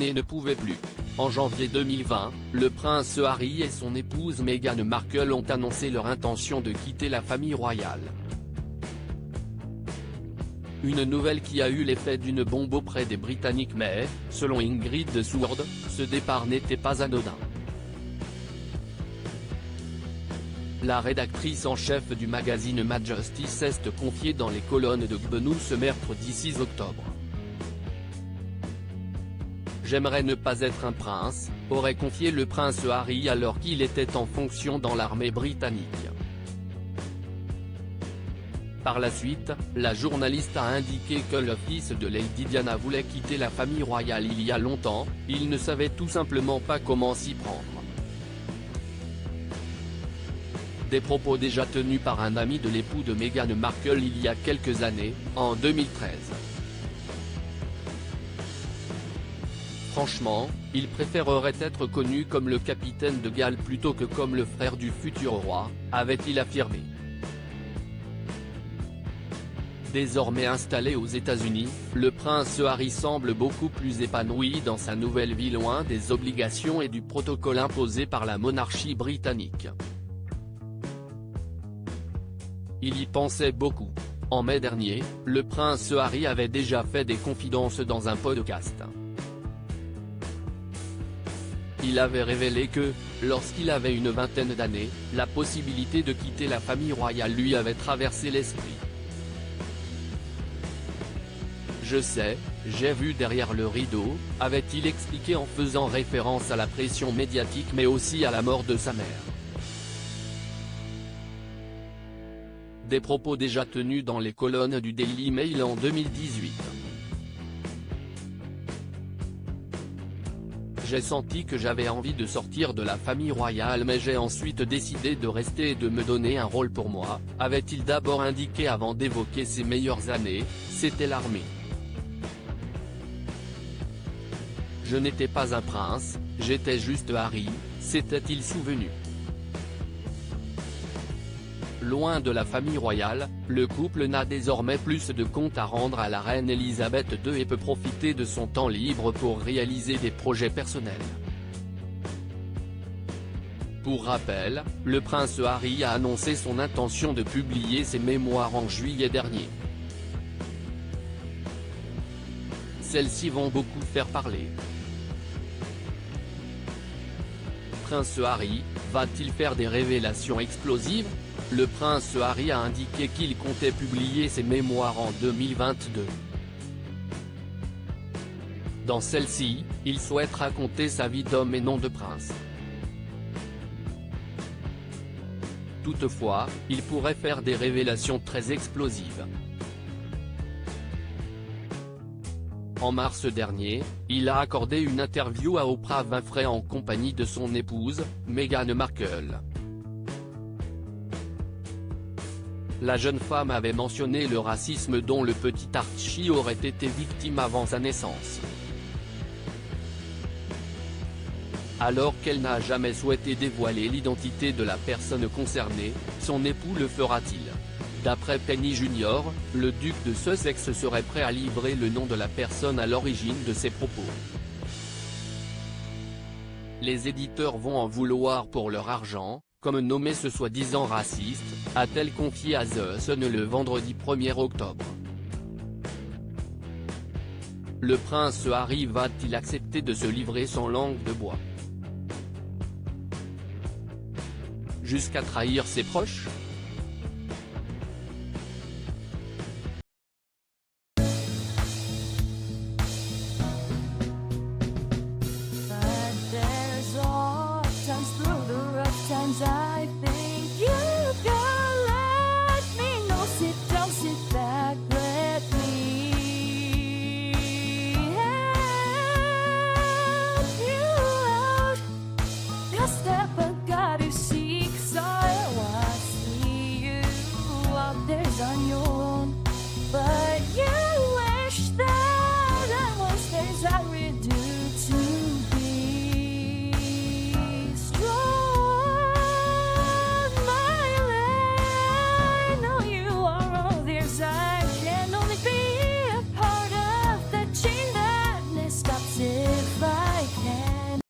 il ne pouvait plus. En janvier 2020, le prince Harry et son épouse Meghan Markle ont annoncé leur intention de quitter la famille royale. Une nouvelle qui a eu l'effet d'une bombe auprès des Britanniques mais, selon Ingrid Sourd, ce départ n'était pas anodin. La rédactrice en chef du magazine Majesty est confiée dans les colonnes de GBNews ce mercredi 6 octobre. J'aimerais ne pas être un prince, aurait confié le prince Harry alors qu'il était en fonction dans l'armée britannique. Par la suite, la journaliste a indiqué que le fils de Lady Diana voulait quitter la famille royale il y a longtemps, il ne savait tout simplement pas comment s'y prendre. Des propos déjà tenus par un ami de l'époux de Meghan Markle il y a quelques années, en 2013. Franchement, il préférerait être connu comme le capitaine de Galles plutôt que comme le frère du futur roi, avait-il affirmé. Désormais installé aux États-Unis, le prince Harry semble beaucoup plus épanoui dans sa nouvelle vie loin des obligations et du protocole imposé par la monarchie britannique. Il y pensait beaucoup. En mai dernier, le prince Harry avait déjà fait des confidences dans un podcast. Il avait révélé que, lorsqu'il avait une vingtaine d'années, la possibilité de quitter la famille royale lui avait traversé l'esprit. Je sais, j'ai vu derrière le rideau, avait-il expliqué en faisant référence à la pression médiatique mais aussi à la mort de sa mère. Des propos déjà tenus dans les colonnes du Daily Mail en 2018. J'ai senti que j'avais envie de sortir de la famille royale mais j'ai ensuite décidé de rester et de me donner un rôle pour moi, avait-il d'abord indiqué avant d'évoquer ses meilleures années, c'était l'armée. Je n'étais pas un prince, j'étais juste Harry, s'était-il souvenu. Loin de la famille royale, le couple n'a désormais plus de compte à rendre à la reine Elisabeth II et peut profiter de son temps libre pour réaliser des projets personnels. Pour rappel, le prince Harry a annoncé son intention de publier ses mémoires en juillet dernier. Celles-ci vont beaucoup faire parler. Prince Harry, va-t-il faire des révélations explosives ? Le prince Harry a indiqué qu'il comptait publier ses mémoires en 2022. Dans celle-ci, il souhaite raconter sa vie d'homme et non de prince. Toutefois, il pourrait faire des révélations très explosives. En mars dernier, il a accordé une interview à Oprah Winfrey en compagnie de son épouse, Meghan Markle. La jeune femme avait mentionné le racisme dont le petit Archie aurait été victime avant sa naissance. Alors qu'elle n'a jamais souhaité dévoiler l'identité de la personne concernée, son époux le fera-t-il ? D'après Penny Jr., le duc de Sussex serait prêt à livrer le nom de la personne à l'origine de ses propos. Les éditeurs vont en vouloir pour leur argent, comme nommer ce soi-disant raciste, a-t-elle confié à The Sun le vendredi 1er octobre. Le prince Harry va-t-il accepter de se livrer sans langue de bois ? Jusqu'à trahir ses proches ?